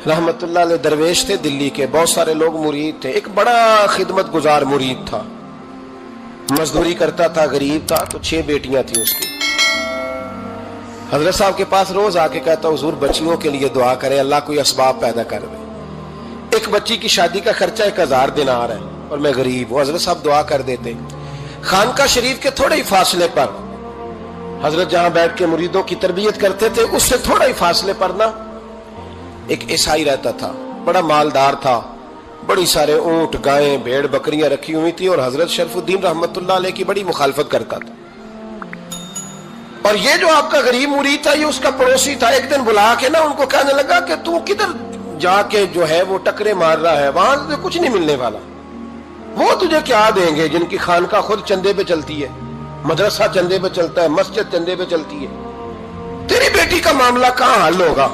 रहमत अल्लाह अलैह दरवेश थे दिल्ली के, बहुत सारे लोग मुरीद थे। एक बड़ा खिदमत गुजार मुरीद था, मजदूरी करता था, गरीब था। तो 6 बेटियां थी उसकी। हजरत साहब के पास रोज आके कहता, हुजूर बच्चियों के लिए दुआ करें, अल्लाह कोई असबाब पैदा कर दे। एक बच्ची की शादी का खर्चा 1000 दिनार है और मैं गरीब हूं। हजरत साहब दुआ कर देते। खानका शरीफ के थोड़े ही फासले पर, हजरत जहां बैठ के मुरीदों की तरबियत करते थे, उससे थोड़ा ही फासले पर ना एक ईसाई रहता था, बड़ा मालदार था, बड़ी सारे ऊंट, गायें, भेड़, बकरियां रखी हुई थी और हजरत शरफुद्दीन रहमतुल्लाह अलैह की बड़ी मुखालफत करता था। और ये जो आपका गरीब मुरीद था, ये उसका पड़ोसी था। एक दिन बुला के ना उनको कहने लगा कि तू किधर जाके जो है वो टकरे मार रहा है, वहां तुझे कुछ नहीं मिलने वाला। वो तुझे क्या देंगे जिनकी खानका खुद चंदे पे चलती है, मदरसा चंदे पे चलता है, मस्जिद चंदे पे चलती है। तेरी बेटी का मामला कहां हल होगा?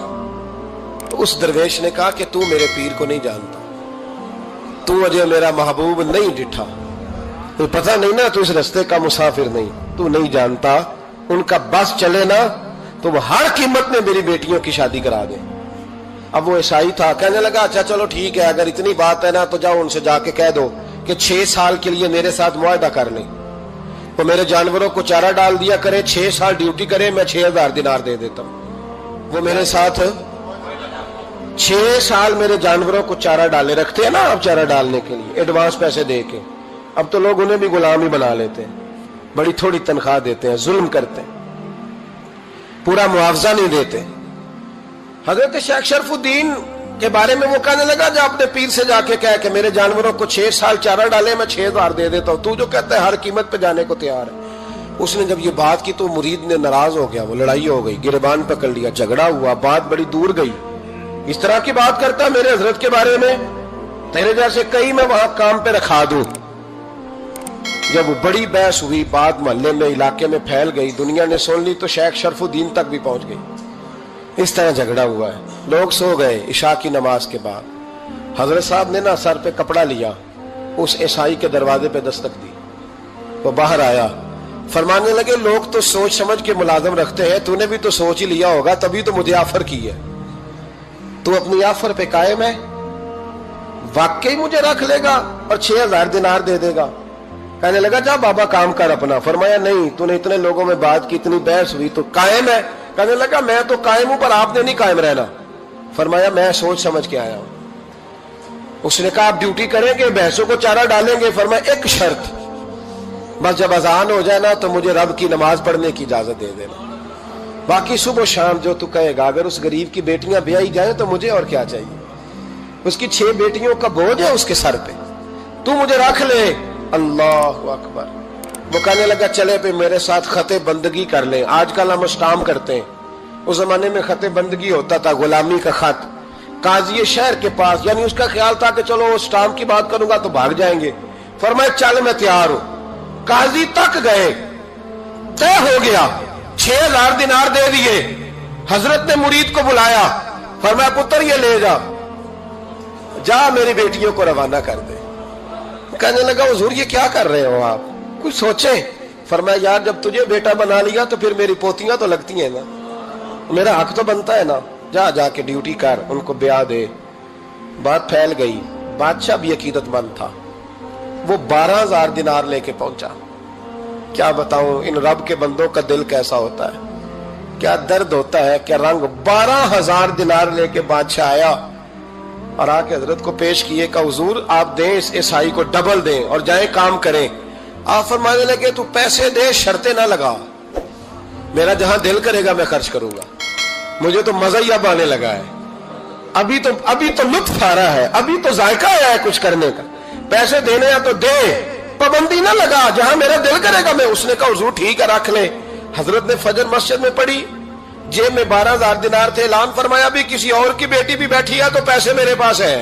तो उस दरवेश ने कहा कि तू मेरे पीर को नहीं जानता, तू अजय मेरा महबूब नहीं डिठा, तो पता नहीं ना, तू इस रास्ते का मुसाफिर नहीं, तू नहीं जानता। उनका बस चले ना तो वो हर कीमत में मेरी बेटियों की शादी करा दे। अब वो ईसाई था, कहने लगा अच्छा चलो ठीक है, अगर इतनी बात है ना तो जाओ उनसे जाके कह दो कि 6 साल के लिए मेरे साथ मुआहदा कर लें, वो मेरे जानवरों को चारा डाल दिया करे, 6 साल ड्यूटी करे, मैं 6000 दिनार दे देता हूं। वो मेरे साथ 6 साल मेरे जानवरों को चारा डाले, रखते हैं ना आप चारा डालने के लिए, एडवांस पैसे दे के। अब तो लोग उन्हें भी गुलाम ही बना लेते हैं, बड़ी थोड़ी तनख्वाह देते हैं, जुल्म करते हैं, पूरा मुआवजा नहीं देते। हजरत शेख शरफुद्दीन के बारे में वो कहने लगा, जा अपने पीर से जाके कह के मेरे जानवरों को 6 साल चारा डाले, मैं 6000 दे देता हूं, तू जो कहता है हर कीमत पे जाने को तैयार है। उसने जब ये बात की तो मुरीद ने नाराज हो गया, वो लड़ाई हो गई, गिरबान पकड़ लिया, झगड़ा हुआ, बात बड़ी दूर गई। इस तरह की बात करता मेरे हजरत के बारे में, तेरे जैसे कई मैं वहां काम पे रखा दूं। जब बड़ी बहस हुई, बात मोहल्ले में, इलाके में फैल गई, दुनिया ने सुन ली, तो शेख शरफुद्दीन तक भी पहुंच गई। इस तरह झगड़ा हुआ है। लोग सो गए इशा की नमाज के बाद। हजरत साहब ने ना सर पे कपड़ा लिया, उस ईसाई के दरवाजे पे दस्तक दी, वो बाहर आया, फरमाने लगे लोग तो सोच समझ के मुलाजम रखते हैं, तूने भी तो सोच ही लिया होगा, तभी तो मुझे ऑफर की है। तू अपनी ऑफर पे कायम है? वाकई मुझे रख लेगा और 6000 दिनार दे देगा? कहने लगा जा बाबा काम कर अपना। फरमाया नहीं, तूने इतने लोगों में बात की, इतनी बहस हुई, तो कायम है? कहने लगा मैं तो कायम हूं, पर आपने नहीं कायम रहना। फरमाया मैं सोच समझ के आया हूं। उसने कहा आप ड्यूटी करेंगे, भैंसों को चारा डालेंगे? फरमाया एक शर्त, बस जब अजान हो जाए ना तो मुझे रब की नमाज पढ़ने की इजाजत दे देना, बाकी सुबह शाम जो तू कहेगा। अगर उस गरीब की बेटियां ब्याही जाए तो मुझे और क्या चाहिए? उसकी 6 बेटियों का बोझ है उसके सर पे, तू मुझे रख ले। अल्लाह अकबर। वो कहने लगा चले पे मेरे साथ खते बंदगी कर ले। आजकल हम स्टाम करते हैं, उस जमाने में खते बंदगी होता था, गुलामी का खत, काजी शहर के पास, यानी उसका ख्याल था कि चलो स्टाम की बात करूंगा तो भाग जाएंगे। फरमाया चल मैं तैयार हूं। काजी तक गए, तय हो गया, 6000 दिनार दे दिए। हजरत ने मुरीद को बुलाया, फरमाया पुत्र ये ले जा, जा मेरी बेटियों को रवाना कर दे। कहने लगा हुजूर ये क्या कर रहे हो आप, कुछ सोचे? फरमाया यार जब तुझे बेटा बना लिया तो फिर मेरी पोतियां तो लगती हैं ना, मेरा हक तो बनता है ना, जा जाके ड्यूटी कर, उनको ब्याह दे। बात फैल गई। बादशाह भी अकीदतमंद था, वो 12000 दिनार लेके पहुंचा। क्या बताऊं इन रब के बंदों का दिल कैसा होता है, क्या दर्द होता है, क्या रंग। 12000 दिनार लेके बादशाह आया और आके हजरत को पेश किए, का हुजूर आप दें इस ईसाई को डबल दें और जाए काम करें। आप फरमाने लगे तू पैसे दे, शर्तें ना लगा, मेरा जहां दिल करेगा मैं खर्च करूंगा, मुझे तो मजा ही अब आने लगा है, अभी तो लुत्फ आ रहा है, अभी तो जायका आया है कुछ करने का, पैसे देने हैं तो दे, पाबंदी ना लगा, जहां मेरा दिल करेगा मैं। उसने कहा हुजूर ठीक है रख ले। हजरत ने फजर मस्जिद में पढ़ी, जेब में 12000 दिनार थे, ऐलान फरमाया भी किसी और की बेटी भी बैठी है तो पैसे मेरे पास है।